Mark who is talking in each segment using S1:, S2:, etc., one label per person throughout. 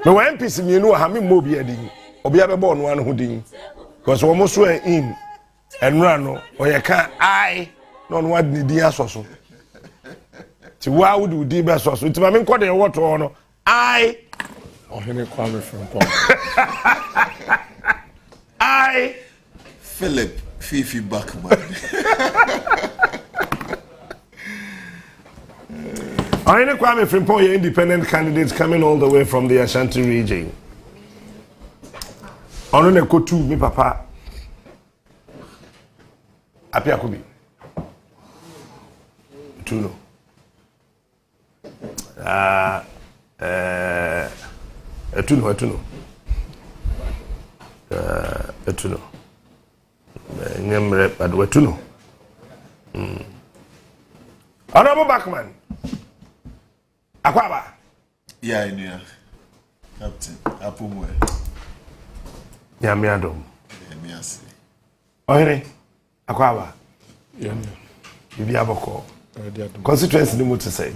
S1: Me wa MPs me no ha me mo bi adin. Obi abebo Onua no ho din. Because we so in enra no oyeka I no Onua ni din asoso. Ti wa wo di din be soso. Ti ma me nkode ye woto no. I
S2: Ohene Kwame Frimpong.
S1: I
S3: Fiifi Buckman.
S1: Ohene Kwame Frimpong, your independent candidates coming all the way from the Asante region. Onua Kotu, me papa. Apia Kubi. Tuno. Etuno. Nyemre but wetuno. Honorable Buckman. Akwaba.
S3: Yeah, I knew. Captain, Apumwe.
S1: Yamiadom.
S3: Yamiasi.
S1: Ohene. Akwaba.
S2: Yeah.
S1: Bibi aboko. Constituency ni mo to say.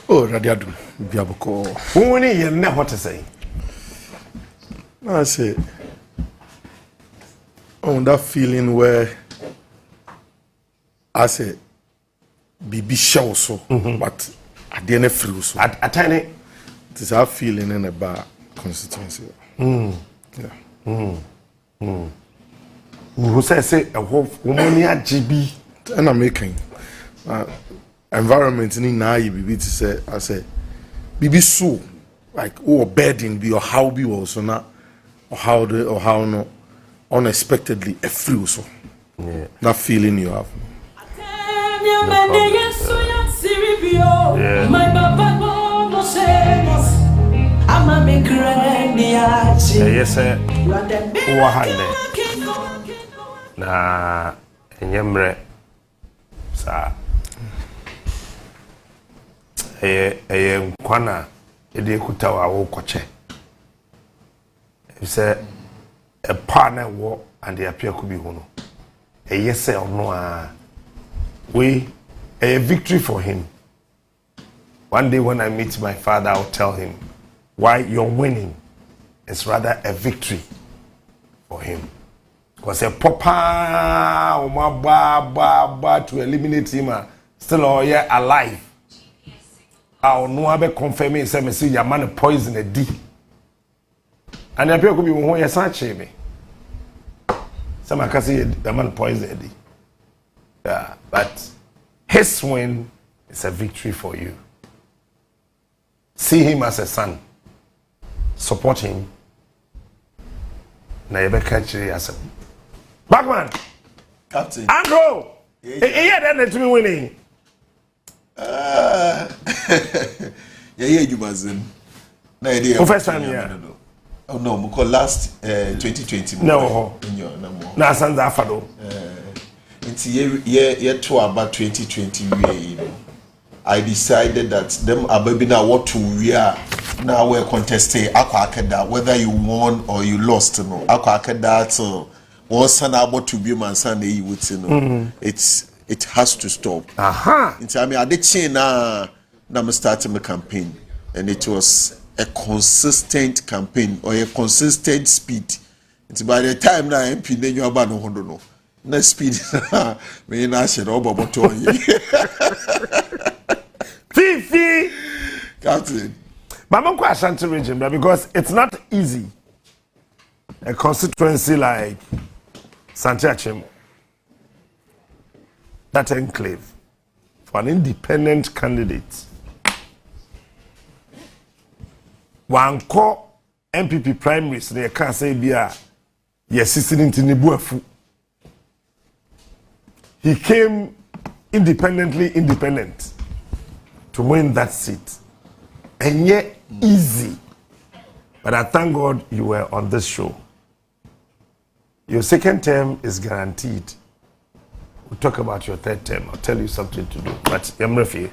S2: Oh, Radiadum. Bibi aboko.
S1: Who ni ye na what to say?
S2: I say on that feeling where I say Bibi show so but I didn't feel so.
S1: At tiny
S2: It is our feeling in a bar constituency. Yeah.
S1: Who say a wolf woman GB
S2: And I'm making environment in Nai Bibi to say I say Bibi so like bedding be or how be also not or how no unexpectedly a free so.
S1: Yeah.
S2: That feeling you have.
S1: Yeah. Yes, sir. Na enyemre sa nkwana ede kutawa wo koche say a partner wo and the appear could be hono yes sir Onua we a victory for him. One day when I meet my father I'll tell him why you're winning is rather a victory for him. Because a papa ba to eliminate him still all year alive. I'll no be confirming say me see your man poison a D. And appear could be one year sache me. Some can say the man poison a D. Yeah, but his win is a victory for you. See him as a son. Support him. Na you be catch as a Buckman.
S3: Captain.
S1: Andrew. Yeah, then to me winning.
S3: Yeah, you mazin. Na idea.
S1: First time yeah.
S3: Oh no, because last 2020.
S1: No. Na Asante afado.
S3: It's year 2 about 2020 you know. I decided that them ababina what to we are now we're contesting akwa whether you won or you lost no akwa so once about to be man Sunday you would say no it has to stop. It's I mean I did change now I'm starting my campaign and it was a consistent campaign or a consistent speed. It's by the time now MP then you about no na speed me na share about to
S1: Fiifi
S3: Captain.
S1: But I'm quite Asante region because it's not easy. A constituency like Akyem, that enclave, for an independent candidate. One core MPP primaries, they can't say yes, sitting in the he came independent to win that seat. And yet easy. But I thank God you were on this show. Your second term is guaranteed. We'll talk about your third term. I'll tell you something to do. But Yamrefi,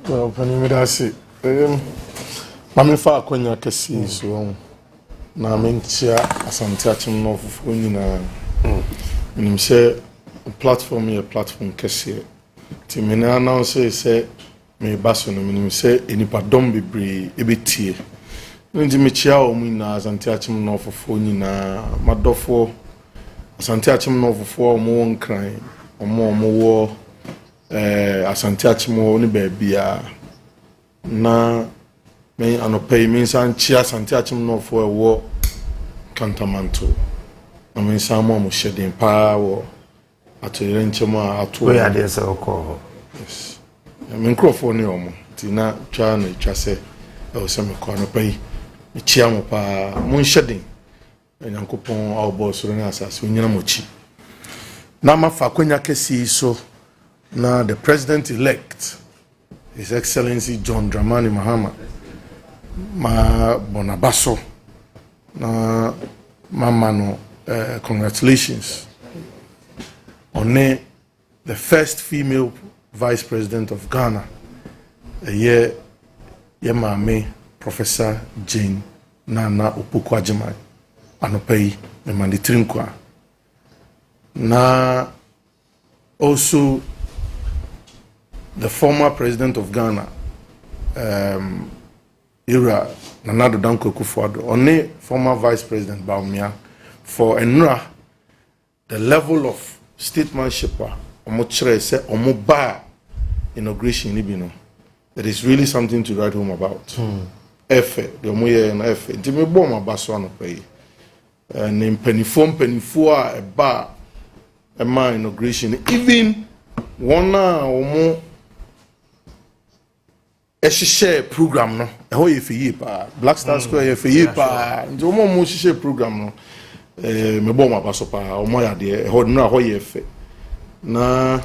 S2: Well, Panimidasi, Mami fa kwenya kesi so na mentia Asante Akyem no fufu nyina. Minimse platform kesi. Timina announce say me baso no me say enipa dom bebre ebetie nti me chia o mu na Asante Akyem no ofofo nyina madofo Asante Akyem no ofofo mo nkran omo wo Asante Akyem wo ne ba bia na me anopai me san chia Asante Akyem no ofofo wo Kantamanto na me san mo hyeden pa wo atoyere nchema ato
S1: we ade se okọ
S2: yes me nkrofo ne omo ti na twa na twa se o se me kwa no pai me chia mo pa mo hyeden Nyankopon awbo soro na asase onyina mochi na mafa kwanya kesi so na the president elect His Excellency John Dramani Mahama ma bonabaso na mama no congratulations on the first female vice president of Ghana ye mame Professor Jane Nana Opoku-Agyeman anopai me manditirinkwa na also the former president of Ghana Ira Nana Addo Dankwa Akufo-Addo on former vice president Baumia for enra the level of statesmanship omo chere say omo ba inauguration ni bi no it is really something to write home about efe the omo ye na efe nti me bo ma ba so anopai ne mpanifo a eba ema inauguration even one omo share program no ho ye fe pa Black Star Square ye fe pa nti omo share program no me bo ma ba so pa omo ya de ho no ho ye fe na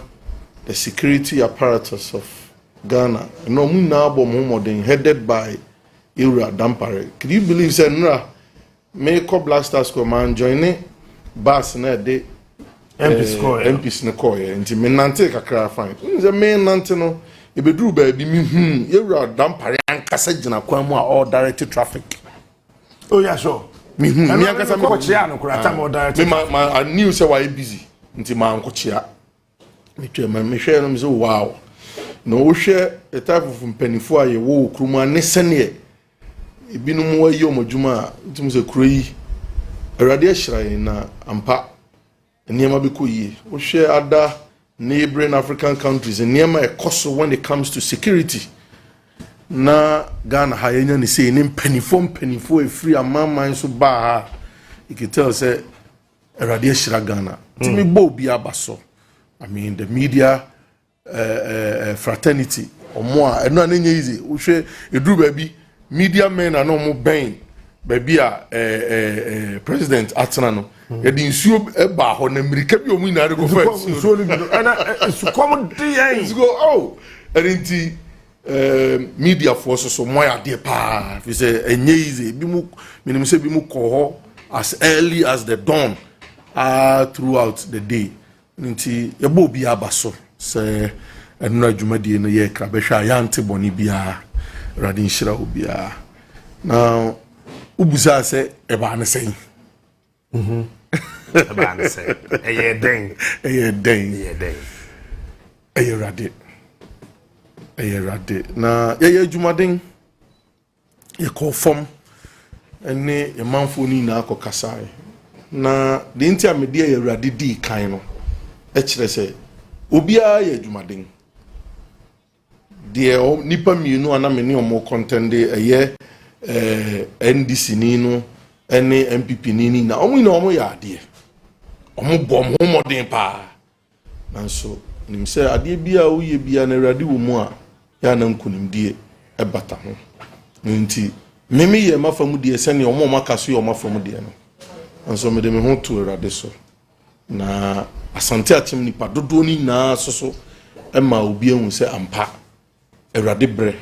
S2: the security apparatus of Ghana no mu na bo mo modern headed by Ira Dampare. Could you believe say nra me ko Black Star Square man join bus na de MPs na ko ye nti me nante kakra fine nze me nante no e beduru ba bi mi Ira Dampare ankasa gina kwan mu a all directed traffic.
S1: Oh yeah sure.
S2: Mi ankasa me
S1: ko chia no kura tam all directed.
S2: Me I knew say why busy nti ma anko chia. Me share no me say wow. No wo share a type of mpanifo aye wo kruma ne sene ebinum wa yi omodwuma ntim se kuro yi awrade ahyirai na ampa niema be koyi wo share other neighboring African countries niema ekoso when it comes to security na Ghana ha yenya ne say ne mpanifo e free amman so ba ha you can tell say awrade ahyira Ghana timi bo obi abaso I mean the media fraternity omo a eno anenye easy wo hwe eduru baby media men na no mo ben baby a president atena no ye di nsuo ba ho na America bi omu ina go first
S1: nsuo ni ana su come dey
S2: go oh enti media force so mo ya de pa fi say enye easy bi mu minim say bi mu ko ho as early as the dawn throughout the day nti ye bo bi abaso say enu adwumadie no ye kra behwa ya ante boni bia radin shira obia now ubuza say eba ne say
S1: eba ne say eye den eye rade na ye adwumaden ye ko fom ene ye manfo ni na akokasai na de nti amede ye rade di kan no e kire say obia ye adwumaden de nipa mienu ana me ne omo contende eye NDC ni no ene MPP ni na omo ya ade omo bom ho modern pa nanso nim se ade bia wo ye bia na awrade wo mu a ya na nkunim die e bata ho nti meme ye mafamu die se ne omo makaso ye omo mafamu die no nanso me de me ho to awrade so na Asante Akyem nipa dodo ni na so ema obi ehun se ampa awrade bre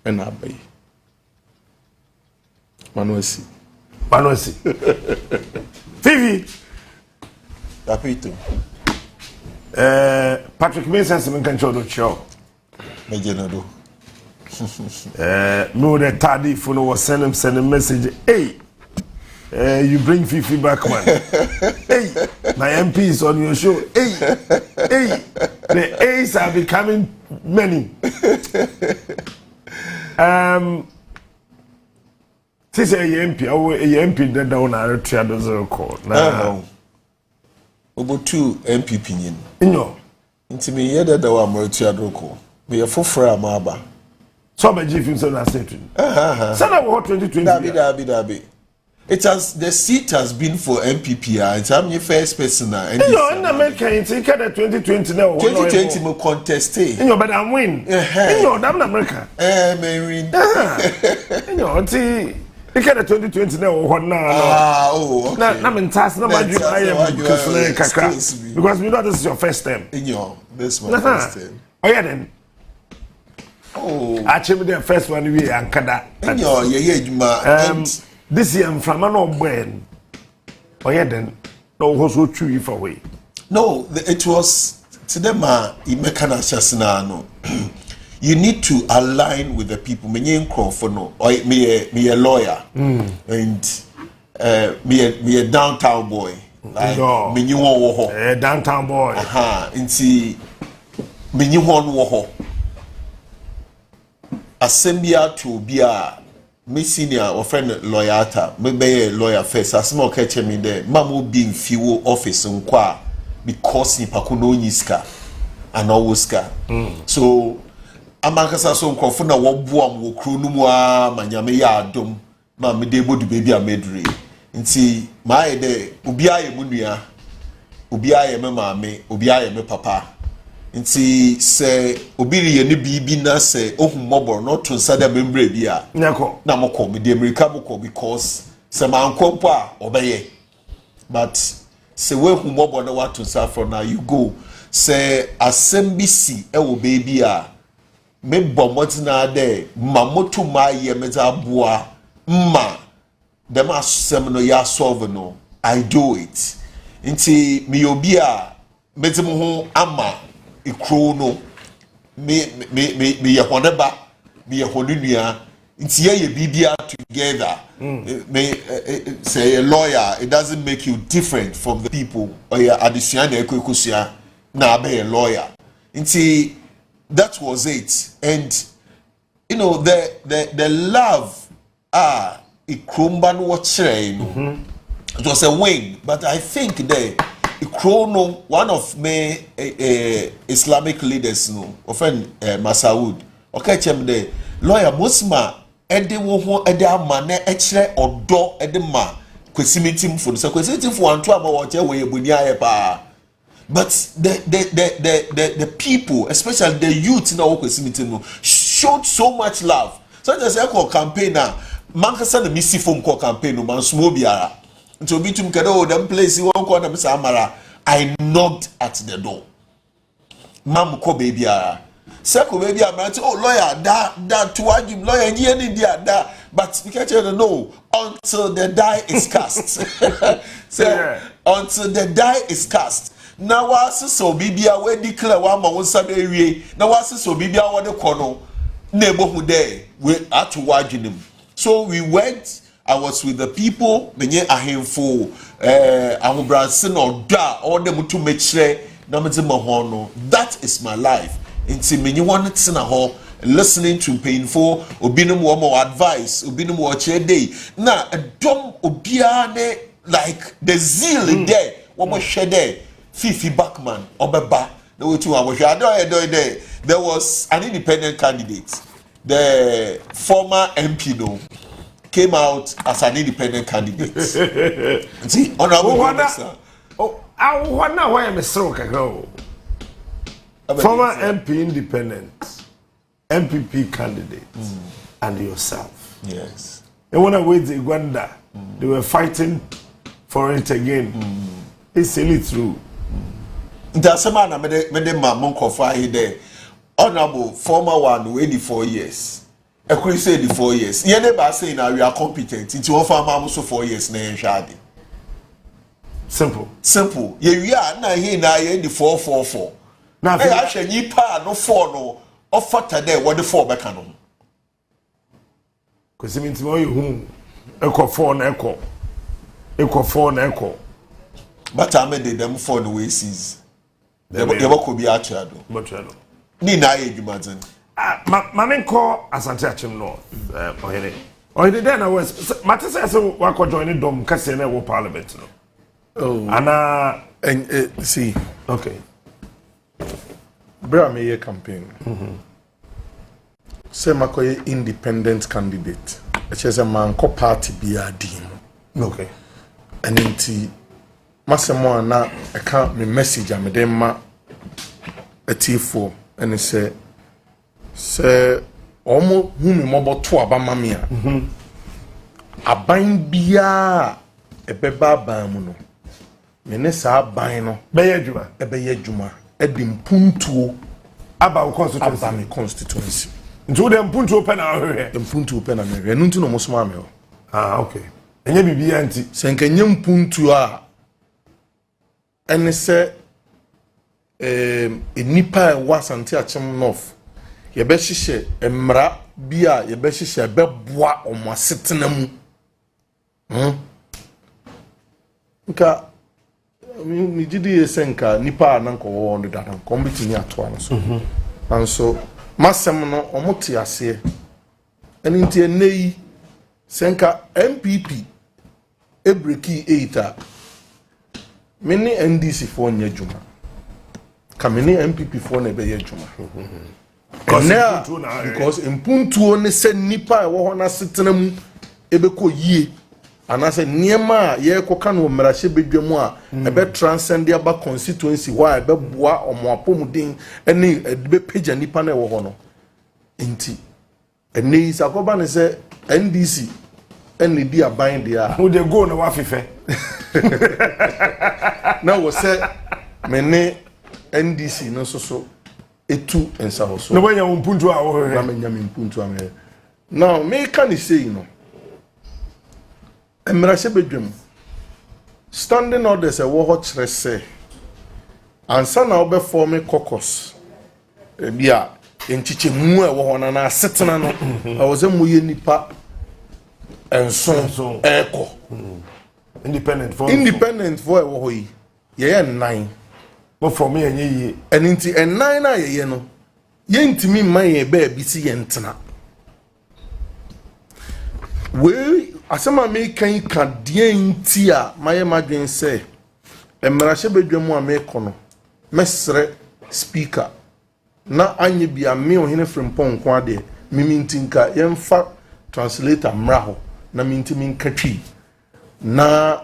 S1: na abai Manuasi Fiifi
S3: Tapito
S1: Patrick Vincent men kan chodo cho
S3: me jenado
S1: no the tardy follow was send a message hey you bring Fiifi Buckman hey my MP is on your show hey the A's are becoming many This is a MP that down our trial call. Now,
S3: over 2 MP pinion.
S1: No.
S3: Into me, yet that one more trial call. We are for Maba.
S1: So my chief himself has said to him. Sana what 2020.
S3: Dabi. It has the seat has been for MPP. It's I'm your first person.
S1: No, in America, it's in 2020 now.
S3: 2020 mo contest.
S1: No, but I'm win. No, I'm America.
S3: Win.
S1: No, see. You can 2020 now or
S3: now. Oh, okay.
S1: Now, I'm task number because we know this is your first time.
S3: This my first time.
S1: Oh yeah, then. Oh, actually, the first one we are Kada. This year, from an old brain. Oh yeah, then. No, was so true if away.
S3: No, it was to them. No. You need to align with the people. Me no, or me a lawyer, and me a downtown boy. Like me you want
S1: downtown boy.
S3: And see me you want WOHO. Assembia to be a me senior or friend lawyer me be a lawyer first. As more catch me there. Mamu being few office nkwa because ni pakuno niska and alwaska. So amankasa so nkrofo na woboam wo kro no mu a manyame ya adom ma me de bodu baby a medre nti ma ye de obi aye munua obi aye me maame obi aye me papa nti se obi ri ye ne bibi na se ohumobor no to nsada membre bi a
S1: nyako
S3: na moko me de America moko because se mankompo a obeye but se we humobor na what to suffer now you go se asembisi e wo baby a me bomotina de mamoto ma ye meza boa ma dem asem no ya solve no I do it nti me obi a metem ho ama ikro no me ye honeba me ye honunua nti ye bibia together me say a lawyer it doesn't make you different from the people or ya addition na ekokusua na be a lawyer nti that was it. And you know the love ikromban watching it was a win, but I think the ikrono one of me Islamic leaders no offend Masaud okay chem the lawyer Musma ede wo ho ede ama na ekire odo ede ma Kwesimintsim for so Kwesimintsim for anto ama wo che we ebuni aye pa. But the people, especially the youth in our Kwesimintsim, showed so much love. So there's a campaign now. Mankasa the missy phone call campaign no man small biara. Until be to mkado them place one corner Mr. Amara. I knocked at the door. Mam ko baby ara. Seko baby Amara oh lawyer that to argue lawyer ni India that but we can't tell no until the die is cast. Until the die is cast. Na wase so bibia we declare wa ma wonsa be wie na wase so bibia wo de kono na ebohu there we atu wadwenem. So we went. I was with the people menye ahemfo ahobranse no da all them to make sure na me ma ho no that is my life. Nti menye won tsena ho listening to painful obinum wo more advice obinum wo che day na dom obia ne like the zeal there wo mo hwe there Fiifi Buckman, Obeba, the way to our there was an independent candidate. The former MP no, came out as an independent candidate. See, honorable minister.
S1: Oh, I wonder why I'm a stroke ago. Former MP independent, MPP candidate, and yourself.
S3: Yes.
S1: And when I went to Uganda, they were fighting for it again. It's really true.
S3: That's a man I made my monk of there. Honorable former one waiting 4 years. A crusade 4 years. You never say now we are competent. It's one farm also 4 years na shadi.
S1: Simple.
S3: Yeah, we are now here now in the 444. Now I actually you pa no 4 no offer today what the 4 back on.
S1: Kwesimintsim you who echo 4 na echo. Echo 4 na echo.
S3: But I made them 4 the way sees. They could be actually.
S1: But you know.
S3: Ni na ye jumazen.
S1: Mamen call Asante Akyem no. Ohene then I was matter say we ko join dom kase na wo parliament no.
S2: Oh.
S1: And
S2: see.
S1: Okay.
S2: Bra me campaign. Say makoye independent candidate. Echese man ko party bia dim.
S1: Okay.
S2: And inti masemo na I can't me message am dem ma atifo and say omo hu me mobo to aba mame a. Aban bia ebeba ban mu no. Me ne sa aban no
S1: Beye adwuma.
S2: Ebeye adwuma. Edim puntuo
S1: Aba constituency.
S2: Aba me constituency.
S1: Ntu dem puntuo pe na ahwe.
S2: Dem puntuo pe na me hwe. Ntu no mosoma me ho.
S1: Okay. Enye bibia nti.
S2: Senke nyem puntuo a ene se enipa wa Asante Akyem North ye be hihye emra bia ye be hihye be boa omasetena mu. Nka mi gidi esenka nipa na nko wo ndo dada nko mbitini atoa no so. Anso masem no omote ase eni nti enei senka MPP ebreki 8 mini NDC for nya djuma ka mini MPP for na be ye djuma because impuntuo ne se nipa wo ho na setena mu ebeko yie anase niema ye koka no mmerahye bedwamu a ebe transcend aba constituency wa ebe boa omoapomuden ene be page nipa na wo ho no enti ene isakoba ne se NDC ene di aban dia
S1: who dey go na wa fefe
S2: na wo se mene NDC no so etu ensa ho so
S1: no wanya mpuntu a wo
S2: na menya mpuntu a me now me can say no emirase bedwam standing orders e wo ho kire se ansa na obe form caucus bia enchiche mu e wo ho na asetena no awoze mu ye nipa enso eko
S1: independent
S2: for wo ho yi ye 9
S1: but for me enye yi
S2: eninti 9 na ye no ye ntimi man ye ba bi si ye ntena we asema me kan ka die nti a maye madwen se emerahye bedwam a me kono mesre speaker na anye bia me Ohene Frimpong ko ade miminti nka yemfa translator mraho na mintimi nkatwi na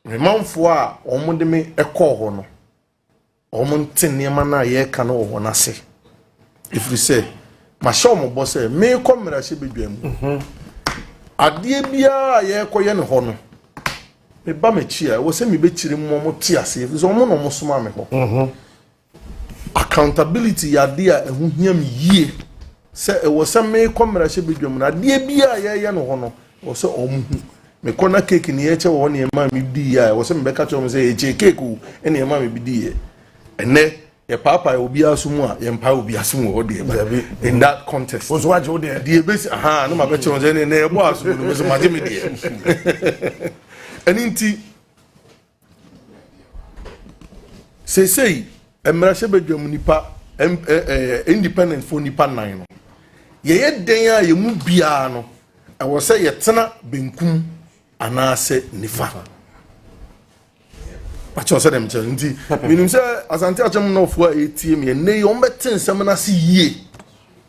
S2: remanfo a omode me ekọ ho no omonte niema na ye ka no ho na se if we say ma show mo bo say me ko merahye bedwam ade bia ye koye ne ho no me ba me chi a wo se me be chiri mo ti ase so mo no mo soma me ho accountability ya de a ehu hiam yie se e wo se me ko merahye bedwam na ade bia ye no ho no wo se omu me kona cake ni ye che wo ne ma me di ya wo se me be ka che mo se ye cake o ene ma me bi di ye ene ye papa obi asumu a ye mpa obi asumu o de in that contest
S1: was what you there
S2: the base aha no ma be che mo se ne bo asumu no so ma je me di eninti sei emerahye bedwam nipa independent for nipa 9 no ye den a ye mu bia no e wo se ye tena benkum anase nifa pacho se dem chen nti minim se Asante Akyem no fo ATM ye ne yo mbeten sem na se yie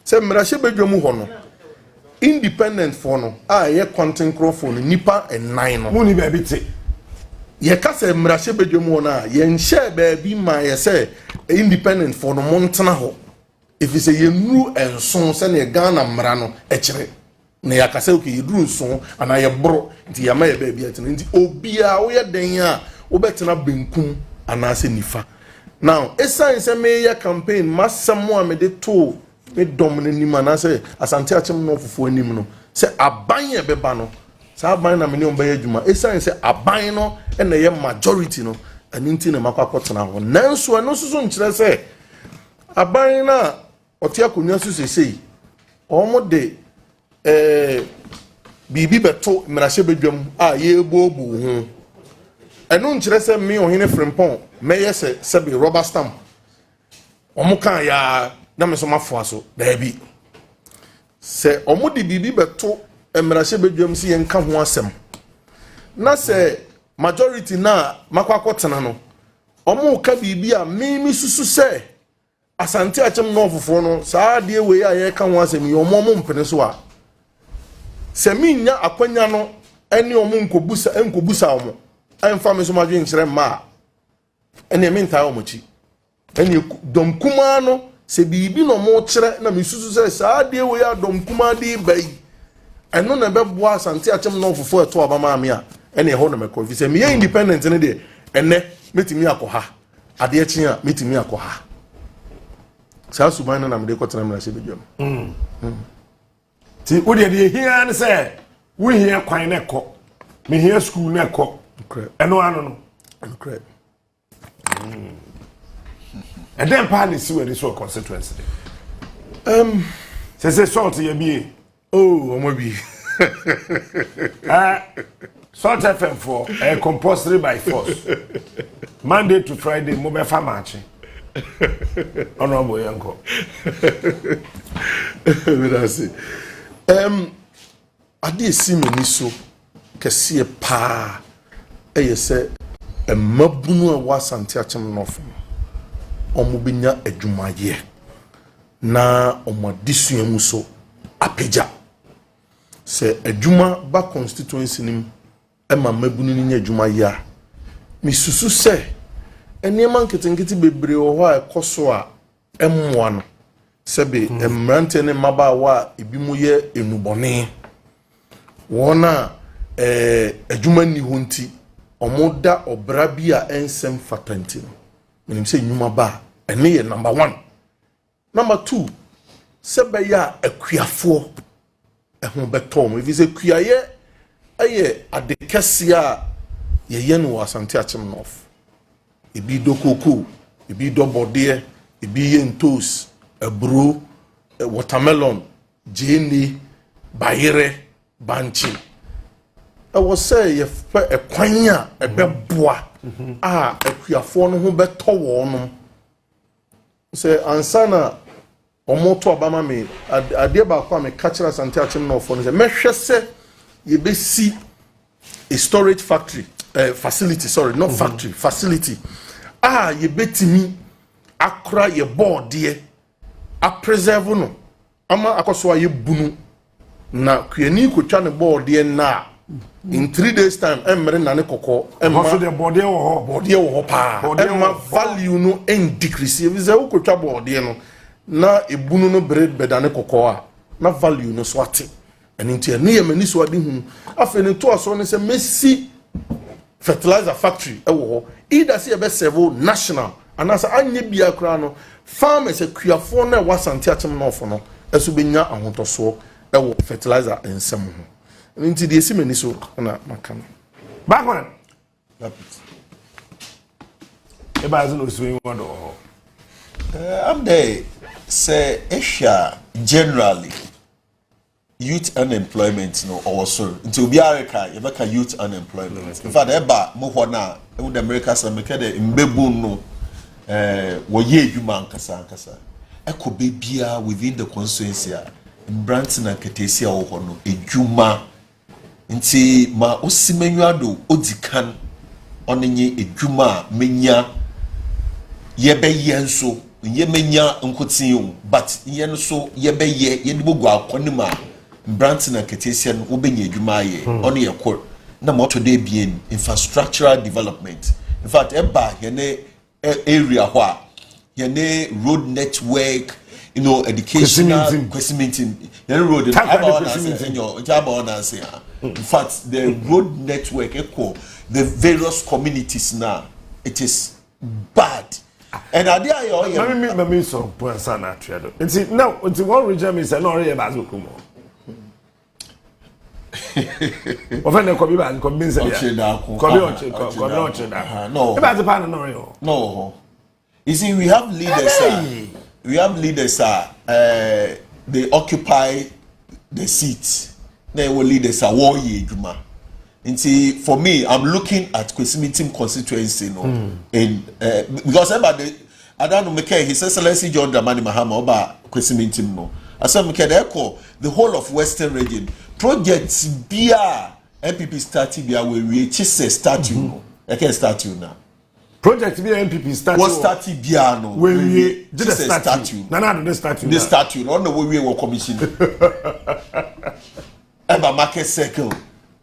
S2: se emerahye bedwam ho no independent for no a ye content microphone nipa 9 no
S1: mu ni ba bi te
S2: ye kasa emerahye bedwam ho na ye nhye ba bi ma ye se independent for no montena ho if is a yenu enson se ne Ghana mra no ekire na ya kasa oke yeduru nson ana ye bro nti ya ma ye ba bi atene nti obia wo ye den a wo betena benkum ana se nifa now esan se me ye campaign masamo a me de to me dom ne nima na se Asante Akyem no fufu anim no se aban ye beba no sa aban na me ne omba ye adwuma esan se aban no e na ye majority no aninti na makwakotena ho nanso eno susu nkire se aban na otia konwa susu sei omo de bibi beto merahye bedwam a ye bobu ho eno nkire se me Ohene Frimpong me yese se be rubber stamp omo kan ya na me so mafo aso da bi se omo de bibi beto emrahye bedwam si yenka ho asem na se majority na makwakotena no omo ka bibi a mimi susu se Asante Akyem no ofofo no saa de we ya ye ka ho asem yi omo mpene so a se minya akwanya no ene omo nkobusa omo emfa me so madwe nkyere ma ene me ntaa omo chi ene dom kuma no se bibi no mo kyere na misusu se saa de we ya dom kuma de bai eno na bebo Asante Akyem no ofofo eto abama ame a ene ho na mekọ fi se me independent ne de ene metimi akoha ade akyi a metimi akoha saa suban na me de kotena mra se bedwam
S1: ti wo de hia ne se wo hia kwan ne kọ me hia school ne kọ eno ano no
S2: correct
S1: and then pan is where this constituency say salt ye bi
S2: oh omo bi
S1: salt FM for compulsory by force Monday to Friday mo be fa march honorable yanko
S2: Merci. Ade esi meni so kese pa se mabunu a wa Asante Akyem no fo omo benya adwumaye na omo adisua mu so apagya se adwuma ba constituency nim mabunu ni nya adwumaye a misusu se enema nketenkete bebre wo ho a ekoso a emmoa no sebe emrante ne mabawa ebi mu ye enubone wona adwuma ni ho nti omoda obra bi a ensem fatanti no menim se nyuma ba ene ye number 1 number 2 sebe ya akuafo ehun betom if is akuaye aye adekese a ye ye no Asante Akyem no ebi do koko ebi do bode ebi ye ntos ebro watermelon jeni bayere banchi was say ye fa ekwanya ebeboa akuafo no ho beto wo no say ansana omoto abama me ade ba kwa me catcher Asante Akyem no for no say mehwe se ye be see a storage factory facility sorry not factory facility ye betimi akra ye board ye a preserve no ama akoso ye bunu na kwani kotwa ne board ye na in 3 days time emre na ne kokko emma
S1: so the board ye wo ho
S2: pa emma value no en decrease if ze ukotwa board ye no na ebunu no bread bedane kokko a na value no so ate eni ntia ne ye mani so ade hu afa ne to aso ne se messi fertilizer factory wo either say be serve national and as anye bia kra no farmers akuafo na wa Asante Akyem no fo no eso benya ahotoso wo fertilizer ensem ho nti de esi mani so na maka no
S1: Buckman e ba zo no so yin wodo ho
S3: I'm there say Asia generally youth unemployment no also until be America you make youth unemployment in fact eba mo ho na e would America say make the mbebu no wo ye adwuma nkasa ekobe bia within the constituency branch na ketesi a wo ho no adwuma nti ma osimenwado odikan onenye adwuma menya yebeye nso yemenya nkotin but ye no so yebeye ye de bogu akonima branch na ketesi no obenya adwuma ye on ye kor na moto de bien infrastructural development in fact eba ye ne area where ye ne road network educational Kwesimintsim road in fact the road network echo the various communities now it is bad and idea
S1: let me so point sana triado nti now nti one region me say no re bazo kumo ofene ko bi ba ko bi nse ya ko bi oche da no e ba te pa no re
S3: no you see we have leaders they occupy the seats they will leaders are war ye adwuma nti for me I'm looking at Kwesimintsim constituency in because about the I don't know make his excellency John Dramani Mahama oba Kwesimintsim no Asam Kedeko, the whole of Western region. Projects BR MPP statue BR we reach statue. I can statue now.
S1: Project be MPP statue.
S3: What statue BR no?
S1: We
S3: just a statue.
S1: No, the statue.
S3: The statue. On the way we were commission. Eba market circle.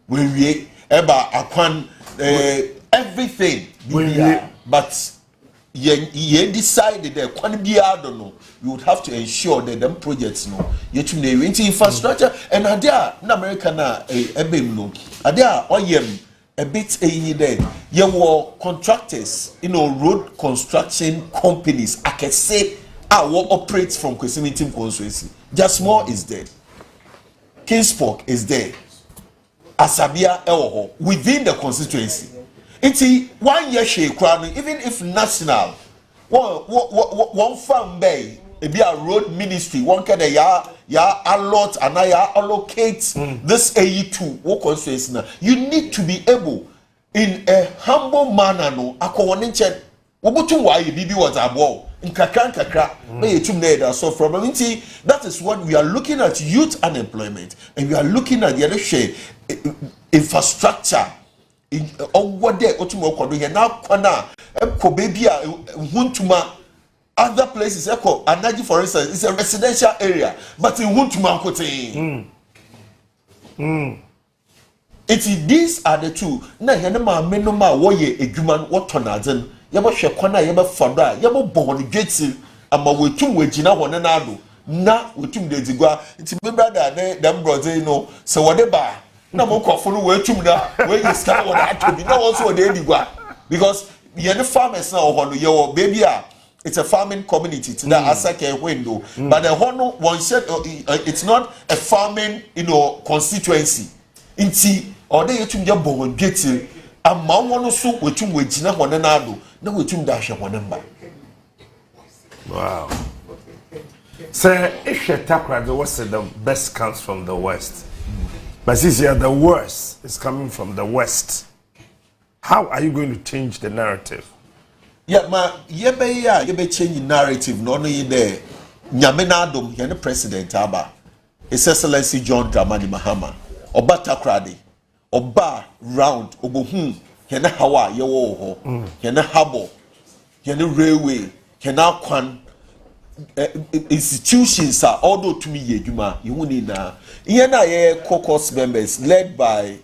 S3: We eba Akwan everything. But ye decided that Kwan BR don't know. You would have to ensure that them projects no yet into infrastructure and adia in America na no adia oyem a bit there you were contractors road construction companies I can say what operates from Kwesimintsim constituency. Just more is there, Kingsport is there, Asabia WOHO within the constituency. It's 1 year share crown even if national one farm bay. It be a road ministry. One can ya allot and allocate this AE2 what constituency now. You need to be able in a humble manner no akọwọnenche wobutu wa ye bibi was abo nkakra na yetum na eda so from that is what we are looking at, youth unemployment, and we are looking at the other share infrastructure in what there otum okodo here na kwana ko baby a huntuma. Other places, Echo, Anaji, for instance, is a residential area, but in Wuntumankote. These are the two. Na Yanama, Menoma, Woye, a human, what Tonazen, Yaba Shakwana, Yaba Fada, Yaba Bon Gates, and Mawitum, Wejina, one another. Na, Witum de Zigua, it's my brother, them brother, so whatever. No more coffee, where you start what I told you, no also de Digua. Because you're the farmers now, your baby. It's a farming community. It's that Asake window, but the Hono one said it's not a farming, constituency. Inti or they yetum ya bon geti amma wono so wetum wejina honenado na wetum da hwe honemba.
S1: Wow. Sir, if you tackle the west, the best comes from the west. But since here the worst is coming from the west, how are you going to change the narrative?
S3: Yeah, yebe change narrative. No, there. Nyamenadum, the president Aba, His Excellency John Dramani Mahama, Oba Takrade, Oba round, Obohun, Hena Hawa, Yoho, Hena Habo, Hena Railway, Hena Kwan. Institutions are although to me yejuma you need na caucus members led by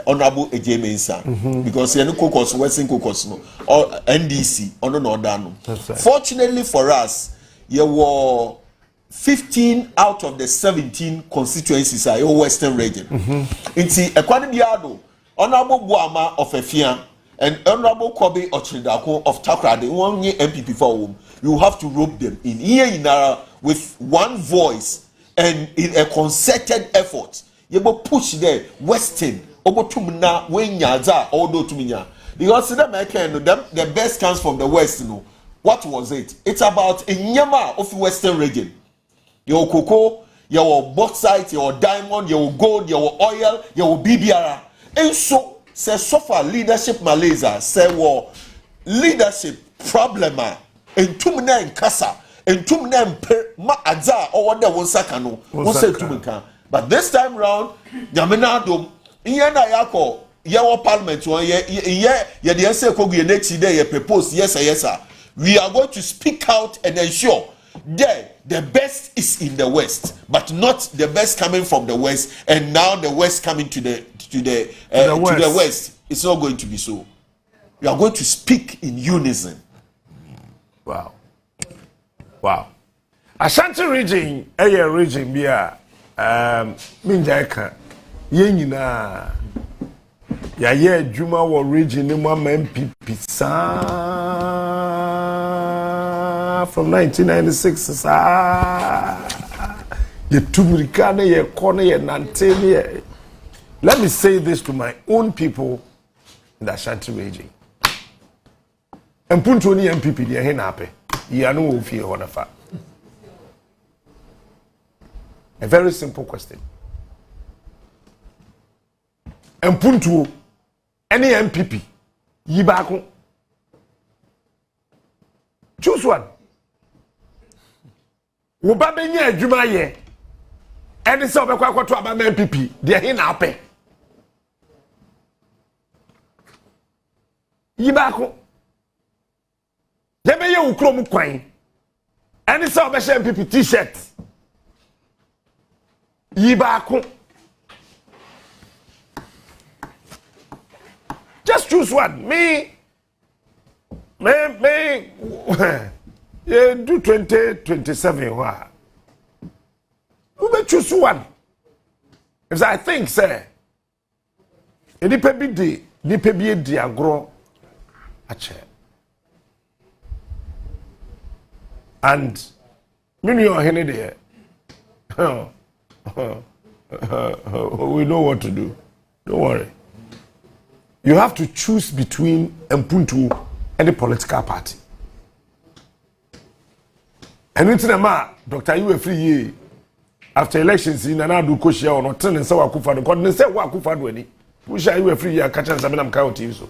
S3: Honorable Akyem because you caucus Western caucus no or NDC no dano. Fortunately for us you were 15 out of the 17 constituencies are your Western region. Inti Ekwanebiado Honorable Buama of Efia and Honorable Kobe Ochidako of Takrade, one year MPP for whom you have to rope them in here in with one voice and in a concerted effort. You will push the Western over to Muna when Yaza or do to Minya. Because the best comes from the West. What was it? It's about a Nyama of the Western region. Your cocoa, your bauxite, your diamond, your gold, your oil, your BBR. And so say so far leadership Malaysia say war leadership problem and tumna in kasa and tumna ma adza or there won sakano won say tumka. But this time round Nyamenadom na yako yawo parliament one ye dey say kogu next day ye propose yes sir we are going to speak out and ensure the best is in the west, but not the best coming from the west, and now the west coming to the west. It's not going to be so. We are going to speak in unison.
S1: Wow. Asante region, region bia minjaika yenyina ya ye adwuma wo region ni mo MPP from 1996 the tumrikane ye kone ye nantene. Let me say this to my own people in the Ashanti region. Mpuntu ni MPP di he na ape ya no wo fie ho na fa. A very simple question. Mpuntu any MPP yi ba ko. Choose one. wo ba benya adwuma ye ene se obekwa akwato aba MPP de he na apɛ yi ba ko ye be ye ukrom kwan ene se obehye MPP t-shirt yi ba ko just choose one me yeah, do 2027 wa. We may choose one. Because I think, sir, nipa bi di agro ache. And me Ohene there. We know what to do. Don't worry. You have to choose between Mpuntu and the political party. And it's ma Dr. You free ye after elections in another koshia or not turning so wakufa do kon say wakufa do ani we shall you free ye catch am na mka oti so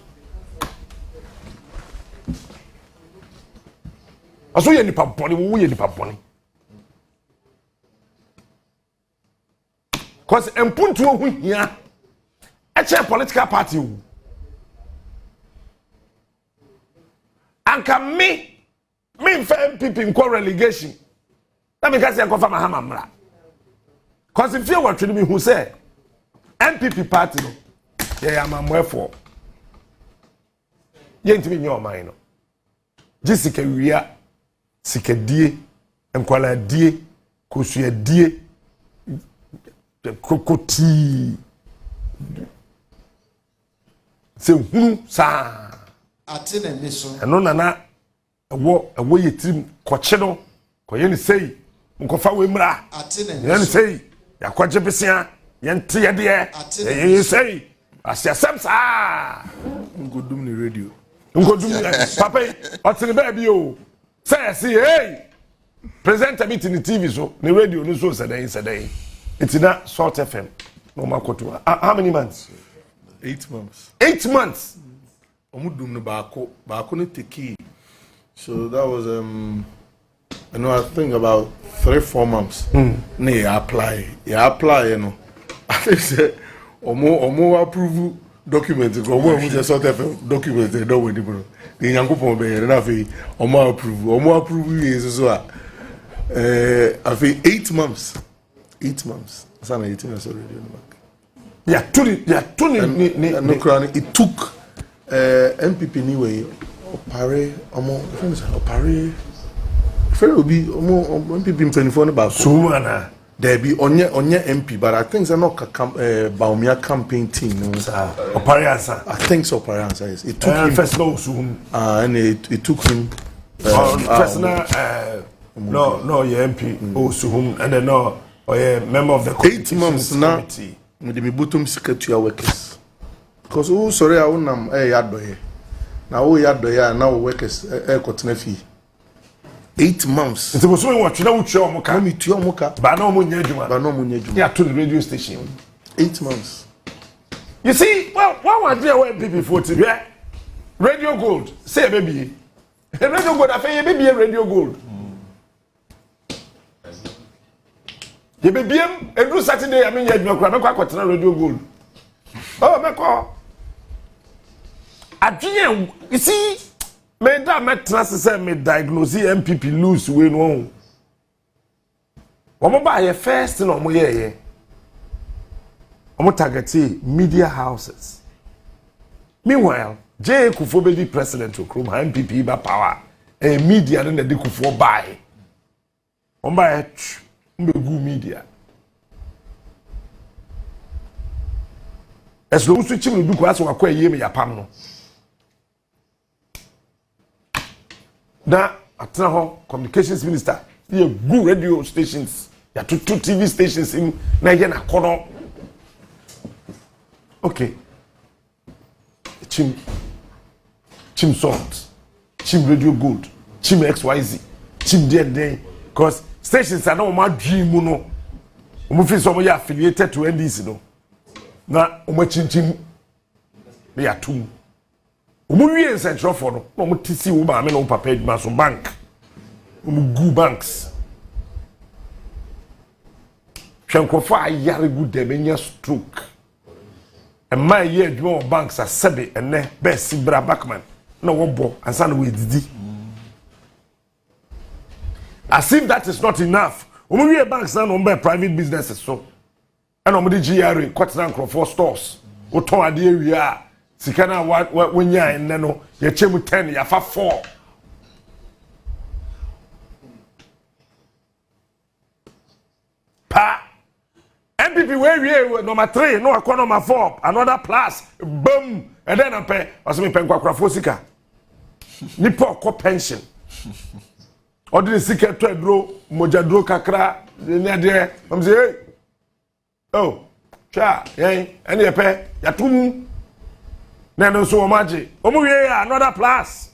S1: aso ye nipa boni wo ye nipa boni cause Mpuntu hu hia a che political party wo anka me MPP in relegation. Let me say confirm Mahamamra. Cause if you want to me who say MPP party no, yeah, I'm for. You ain't in your mind. Jessica Wia, Sika die, Enkwala die, Kosuya die, Kokoti. Se hunu sa.
S4: Atene miso.
S1: Eno nana wo ye tim koche no koye ni sei nkofa we mra ye ni sei ya kwaje besia ye nte ye de ye sei asiasem sa
S2: ngodum ni radio
S1: ngodum papa otini ba bi o say see hey presenter meeting ni TV so ni radio no so saday itina Salt FM no makoto how many months
S2: 8 months
S1: 8 months
S2: omudum no baako no teki. So that was I think about 3-4 months. Ne apply, you know. I think say omo approve document go we just sort of document they don't with bro. The yankopon be na fe omo approve is so I think 8 months. 8 months. Sana 18 months already on the back. Yeah, it took MPP anyway. Opare omo friends opare fere obi omo MPP mpanifo ba
S1: so ana
S2: there be onye MP but I think say no Baumia campaign team no
S1: opare answer
S2: I think so opare answer yes it took him
S1: first no so
S2: and it took him
S1: personal no your MP Osuhum and then no member of the
S2: 8 months na me dey bottom secretary workers because who sorry I wonam yadoye. Now we had the now workers continue fee 8 months.
S1: It was when what you know show moka.
S2: Me to moka.
S1: But no munya juma.
S2: But no munya juma.
S1: Yeah, to the radio station.
S2: 8 months.
S1: You see, well, what was there when people 40 yeah? Radio Gold. Say baby. Radio Gold I say baby Radio Gold. You baby every Saturday I mean you go Radio Gold. Oh, me call. Akyem, you see, me da metra say me diagnose MPP lose we no. Omo ba ye first no mo ye. Omo target media houses. Meanwhile, J Kufo be the president to Krum MPP ba power. Media no dey Kufo buy. Omo ba be good media. As lo switch me do ko aso akwa ye me yapam no. Na atena ho communications minister ye good radio stations ya two TV stations in na ye na kono okay chim salt chim radio gold chim XYZ chim day because stations are no my dream no omo fi so mo ya affiliated to NDC no na omo chim me ya tum omo wie central for no omo tisi wo ba me no papa eduma so bank omo gu banks hwenkrofo ayare good dem enya stroke and my year dwon banks are sebe ene be Fiifi Buckman na wo bo ansa na we didi as if that is not enough we banks na no private businesses so and omudi GRA kwatena nkrofo stores wo ton ade wi a sika na wonya enne no ye chemu 10 ya fa 4 pa MPP we number 3 no akọ number 4 another plus boom and then ampe waso me penkwakura sika ni po pension ordinary sika to adro mojadro kakra ni ade am say hey oh cha yen ene ye pe yatum na no so omaje omu we another plus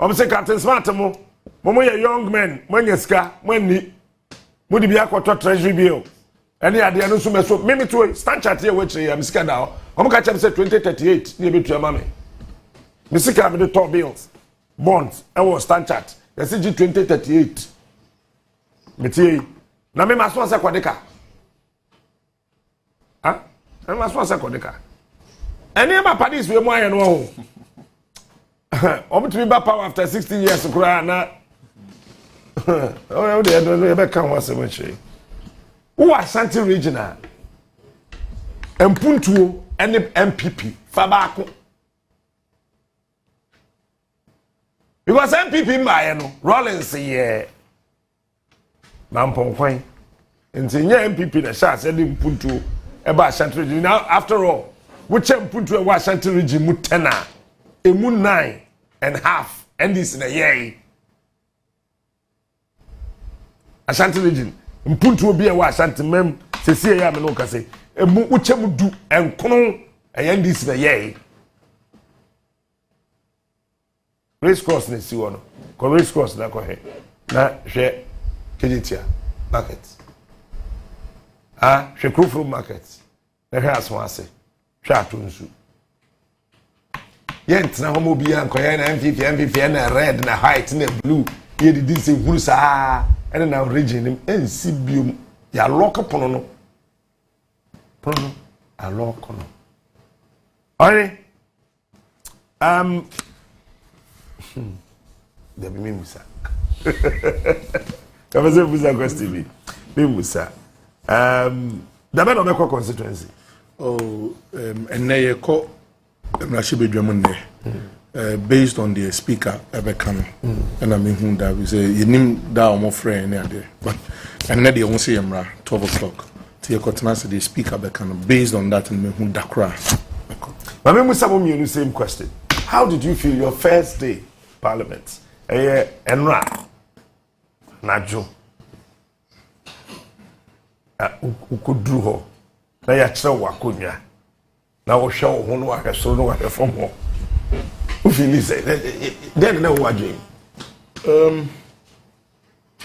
S1: am say Captain Smart mo ye young men manya sika mani mudi bia kwato treasury bill ene ade no so meso meme to stand chat here we am sika da o ka chem say 2038 ni betu ama me me sika me the top bills bonds and was stand chat the CG 2038 metie na me maso asa kwadeka ha me maso asa kwadeka ene ma padis we mo aye no ho omutu ba power after 16 years kura na oh they don't be kan wase weche who Asante regional empuntuo ene MPP fa baako because MPP mbaye no Rollins ye mamponkwan nti nya MPP na sha se de mpuntuo e ba Asante region now after all which mpuntuo e wa Asante region mu 10 a emu 9.5 and this in a year Asante region mpuntuo bi e wa Asante mem sesi ya me no ka say emu uchemu du enkono e this in a year race course na si wono ko race course na ko he na hwe kejitia market hwe Krufuru market na hwe aswase hwe atonsu yent na homo bia nkoya na MPP na red na white na blue ye didi se huru saa ene na region ensi biom ya lock pono no a lock no ore there be me musa kama se musa question me musa da be no be constituency
S2: enne ye ko mrashibedwam nne based on the speaker ebekano and I mean who that we say you nim da omo friend ne ade but enne de won say mra 12 o'clock to your continency the speaker ebekano based on that and me who dakra
S1: but me musa mo mienu same question how did you feel your first day Parliament enra najo ukudru ho na ya kire wakonya na wo hwe wo no ahweso no ahwefom ho u feel say then na wo adwen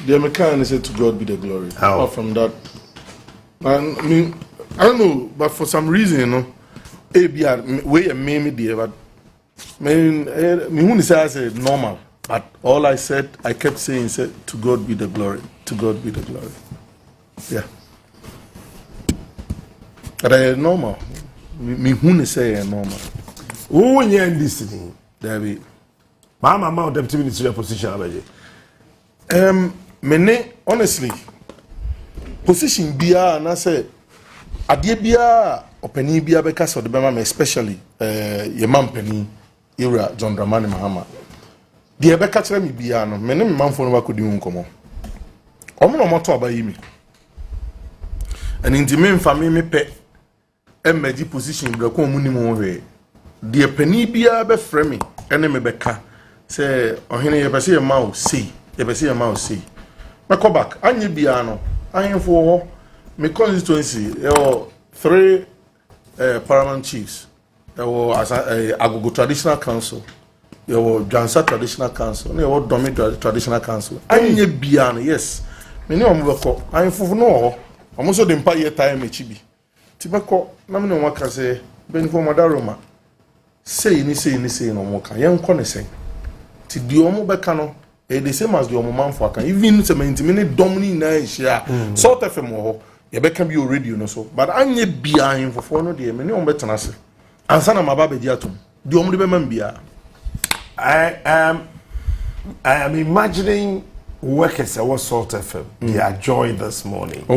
S2: the mechanic said to God be the glory.
S1: How?
S2: Apart from that I mean I don't know but for some reason you know ABR way me there but me who say normal but all I said I kept saying said to God be the glory, to God be the glory. Yeah, but I normal me who say normal
S1: who nya this thing
S2: there be
S1: mama deputy minister position abaje
S2: me honestly position bia na say ade bia opani bia be ka so de be ma especially ye mampani Era John Dramani Mahama. The Ebeka me biano, many man for no could you come. Omo moto abayi mi. And in the main family me pe emerge position brako muni mo we. The penny bia be frame ene me beka say ohene ye pese ye ma see, ye pese ye ma see. Me come back anye biano, anye for me constituency there were 3 paramount chiefs. There was Agogo Traditional Council, there was Jansa Traditional Council, there was Domi Traditional Council. Anye biano, yes. Many of them I for no. I'm also the empire time chibi. Tibako, na me no waka say benifo madaroma. Say no moka. Yen kone say. Ti di omo beka no the same as the omo man for aka. Even se me intimate domini na share. Sort of mo ye be can be radio no so but anye bia info no de me ne on betena se ansa na maba be atom de omde be man bia.
S1: I am imagining workers at what sort of their joy this morning.
S2: I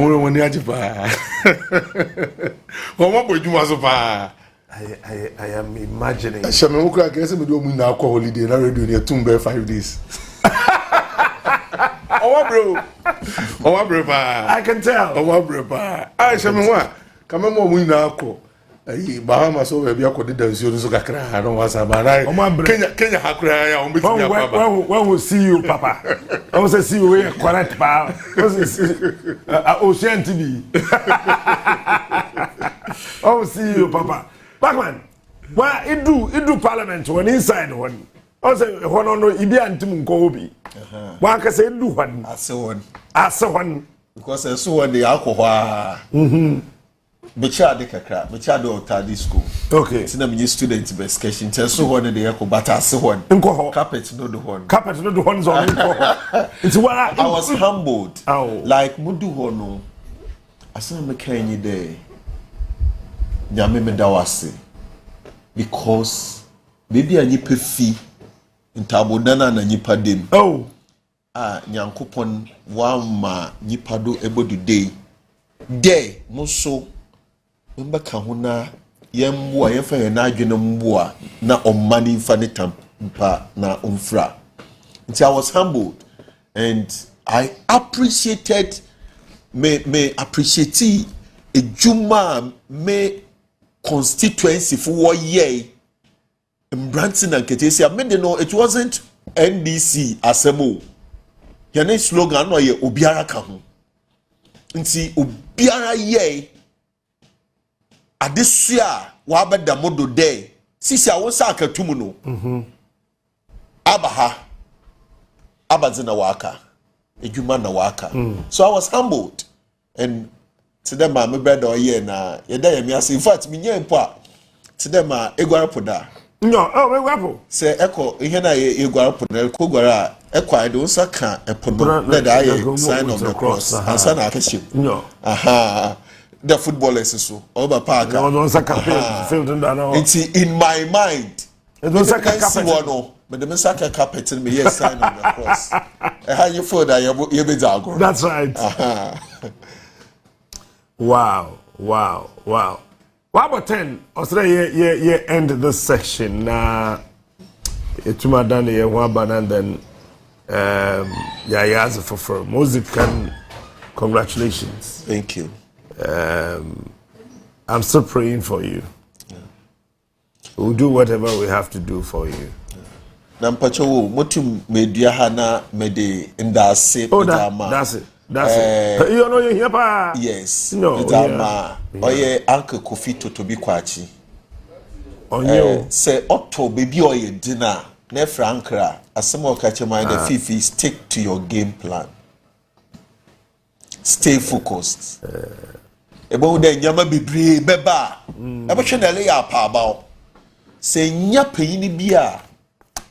S1: am imagining.
S2: I guess we do now holiday na radio near 5 days. Oh, bro.
S1: I can tell.
S2: Oh, bro. I shall me wa. Come on, we now Bahamas over be akodi dansi so kakra I don't want sabana Kenya hakra ya on betimi papa
S1: when we see you papa I want to see you we correct pa Ocean TV I will see you papa Buckman why it do parliament when inside one I say one no ibi antim nko obi one ka say do one ase one
S3: because so one dey alcohol Bicha de kakra, bicha de otadi school.
S1: Okay.
S3: Tina me student be sketching. Tell so one de yako bata se one. Carpet no do one.
S1: Carpet no do one on It's what
S3: I was humbled.
S1: Oh.
S3: Like mudu hono. Asana me kenyi de. Nyame me dawase. Because baby a nyipa fi ntabodana na nyipa dem.
S1: Oh.
S3: Nyankopon wa ma nyipa do ebodu day. Day mo so mbaka ho na yemboa yefa ye na adwene mboa na omani fa ne tampa na umfra. I was humbled and I appreciated me appreciate ejuma me constituency for 1 year Branson and Ketesia. I mean, no, it wasn't NDC asemo. Your slogan no ye obiara ka ho. Nti obiara ye adesua wa beda modo day sisi a won sa akatum no abaha abazina waka ejuma na waka so I was humbled and to them my brother ye na ye da ye me ase in fact me nya mpo a to them egwarapoda
S1: no egwarapo
S3: say eko ihe na ye egwarapoda ko gwara ekwa de unsa ka epono na da ye sign of the cross ansa na akashim
S1: no
S3: the footballers so over park
S1: no unsa ka field and no
S3: in my mind
S1: it was like a carpet
S3: no but the saka carpet me yes sign of the cross how you feel that you be jago
S1: that's right wow what about 10 Australia ye end this section na etuma dan ye one and then yeah for Mozambique, congratulations.
S3: Thank you.
S1: I'm still praying for you. Yeah. We'll do whatever we have to do for you.
S3: Nampacho motum media hana mede ndase
S1: pedama. That's it. You know you here pa.
S3: Yes.
S1: No.
S3: Pedama. Oye Uncle Kofi Totobi Kwachi.
S1: Onyo.
S3: Say Otto baby oye dinner. Ne Frankra. Asemo kache mind the Fiifi stick to your game plan. Stay focused. Ebo de nyama bebre beba. Ebo chenele ya pa ba. Se nya peyini bia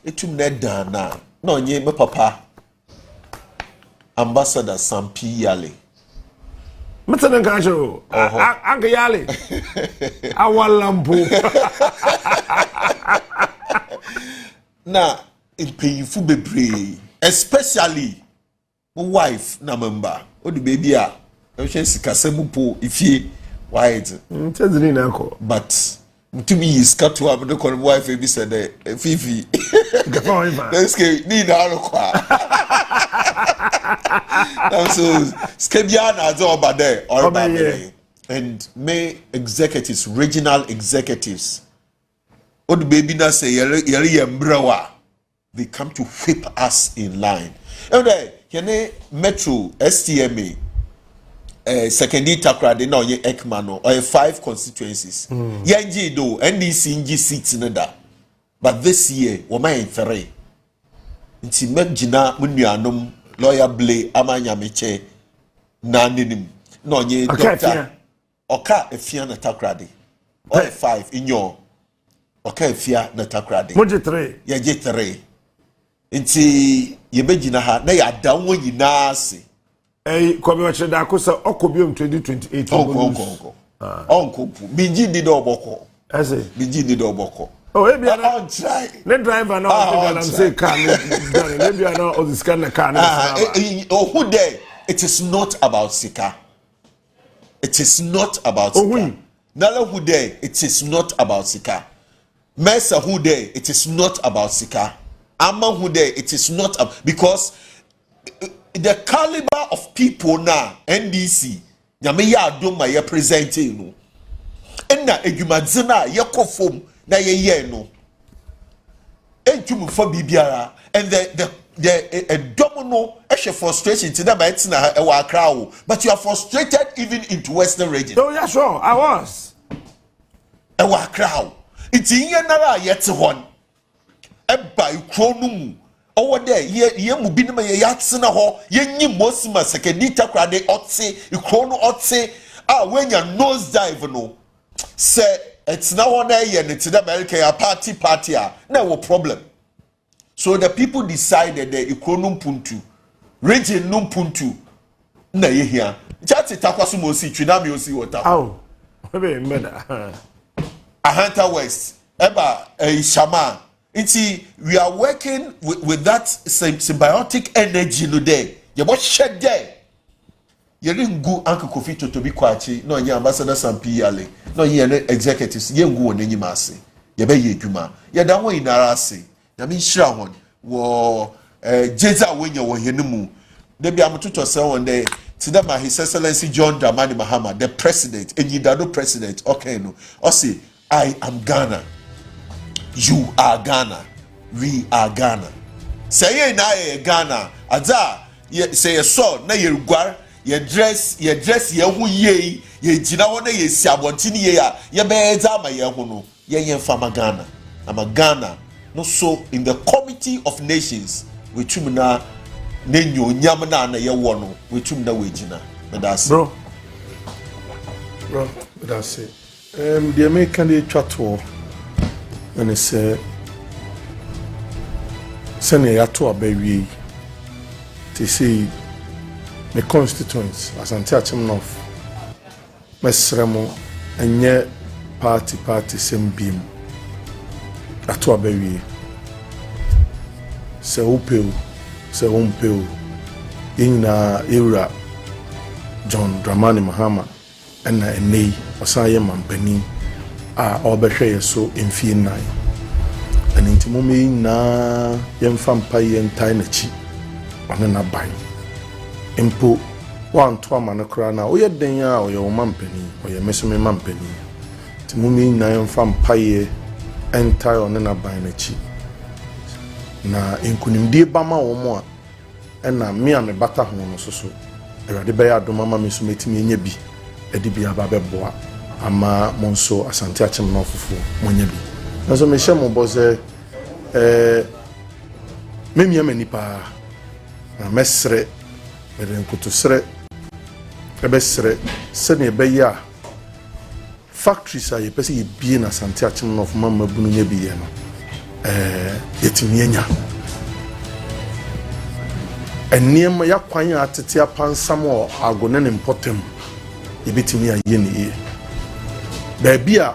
S3: etum na dana. Na onye me papa. Ambassador Sampi Yale.
S1: Mtene kanjo. Anke Yale. Awalampo.
S3: Na impeyinfu bebre, especially my wife na member. O the baby a e hwe sikasemu po ifie wide.
S1: Ntezini na ko.
S3: But to me is cut to have the wife be said Fiifi.
S1: Go on.
S3: Let's get ni na alokwa. So skebia na zo over there all about there. And may executives, regional executives. O the baby na say yeri yembrawa. They come to whip us in line. And then, Metro, STMA, secondary takrade na onye Ekmano, or 5 constituencies. Yanji do, NDC NG seats in that. But this year, wama in 3. Nti Mekjina Munuanum, Lawyer Blay, Amanya Meche, Naninim, no onye doctor. Oka efia na takrade. Or 5 in your Oka efia na takrade.
S1: Moje 3.
S3: Yaje 3. Nti yebegina ha na ya danwo nyina ase
S1: Kwame Wacheda Akosa Okobium 2028.
S3: Uncle, Biji did Oboko.
S1: I say,
S3: Biji did Oboko.
S1: Oh, maybe I
S3: don't try.
S1: Let driver now. I'm saying, maybe I know all this kind of car.
S3: Oh, who there? It is not about Sika. It is not about Sika. Nala who there? It is not about Sika. Mesa who there? It is not about Sika. Ama who there? It is not because the caliber of people now NDC. Nyame ya adoma ya presente no. Enna edwumadzena ye kofom na ye ye no. Entwum for bibiara and the domino eshe frustration to them na e wa Accra, but you are frustrated even into Western region.
S1: Oh yeah, sure, I was.
S3: E wa Accra. Iti yen nara yete hon. E ba ikro no mu. Over there, ye mu bi na ye yatsena ho, ye nyi mosima sekedita krade otse, ikrono otse, when your nose dive no. Say it's now on there and it's the American party no problem. So the people decided that ikrono puntu, region no puntu, na ye here. Chati takwasu mosi trinami osi water.
S1: Oh, maybe meda.
S3: Ahanta West, eba Shama. We are working with that symbiotic energy no there. You must shed there. You didn't go Uncle Kofi to be quiet. No, you ambassador Sampiale. No, you executives. You go on any massy. You be ye juma. You don't want in Arasi. I mean, Shrawan. Wo Jeza when you were here no more. They be able to say one day. To them, His Excellency John Dramani Mahama, the president, and you don't president. Okay, no. I say, I am Ghana. You are Ghana. We are Ghana. Say ye na ye Ghana. Aza say ye so na ye guar ye dress ye hu ye jina wo na ye si abontini ye a ye be za ma ye hu no ye fama Ghana. I'm a Ghana. No so in the Committee of Nations we tum na nenyo nyam na ye wo no we tum na we jina. That's
S2: bro that's it. The American they chat and it's send a to a baby to see the constituents Asante Akyem North Mesremo and yet party same beam ato a baby se upeo se umpeo in era John Dramani Mahama and a nay Osaye Mampani obehwe so emfie nan and intimumi na yemfa mpai entai na chi one na ban empo wan to amane kra na oye den a oye mampani oye mesome mampani intimumi na yemfa mpai entai one na ban na chi na enkunimdie bama wo mo a na me ame bata ho no so erade be ya domama me so metimi enya bi edi bi aba beboa ama monso Asante Akyem no fufu monya bi naso me hye mo boze memia manipa na mesre eren kutusre ebesre se ne be ya factories aye pese ye bie na Asante Akyem no fuma mabunu nya bi ye no yetimi nya eniem ya kwan atete apansam o agone ne mpotem yebetimi aye ne ye baby a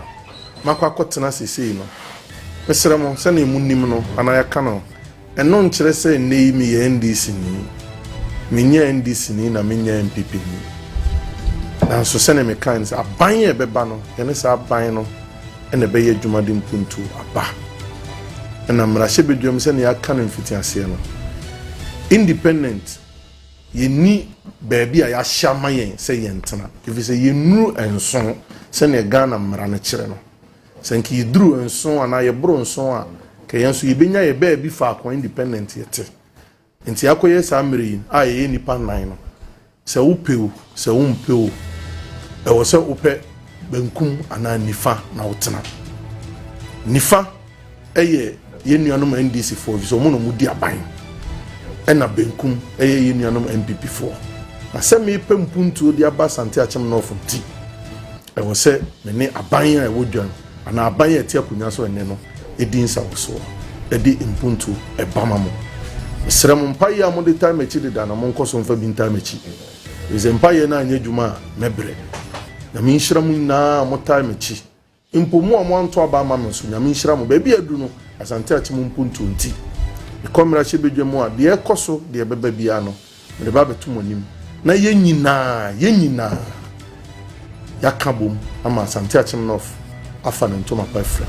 S2: makwakotena sesei no mesere mo se na emunim no anaya ka no eno nkire se nei mi ye NDC ni menya NDC ni na menya MPP ni na so se na me kan se aban ye beba no ene se aban no ene be ye dwumade mpuntu aba ena mrahye bedwum se na ya ka no mfitiase no independent ye ni baby a ya hyama yen se ye ntena if se ye nuru enso se ne Ghana mra na kire no se nki yidru enso ana ye bro enso a ke yenso yebenya ye baby fa akon independent yete nti akoye sa mri a ye nipa nan no se upeu se umpeu e wo se upe benkum ana nifa na wotena nifa eye ye nuanom NDC for so mo no mudi aban ena benkum eye ye nuanom MPP for na se me pempuntu odi aba Asante Akyem no fonti e wo se me ne aban a e wodwan ana aban a ti akunya so ene no edi nsa wo edi impuntu e bama mo srem mpa ya mo de time echi de da na mo nkoso mfa bi time echi Rezempa ye na anye dwuma mebre nyame nhyira mu na motai mechi mpo mu amonto aba ma me so nyame nhyira mu ba bi adu no Asante Akyem mpuntu nti ikomra hye bedwemu a de ekoso de beba bia no me ba betu monim na ye nyina yaka bom ama Asante Akyem no afa ne ntoma pa fra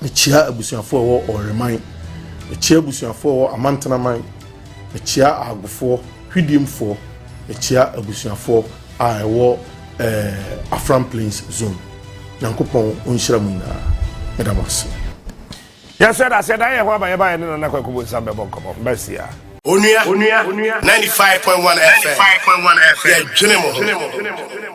S2: echia abusuafo wo oreman echia abusuafo wo amantanaman echia agufo hwidiemfo echia abusuafo a ewo Afram Plains zone nankopon onhyira mu na medamase.
S1: Yes, I said I have my buy and I could some bonko. Bessia.
S4: Onua 95.1 FM. 95.1 FM. Yeah, General.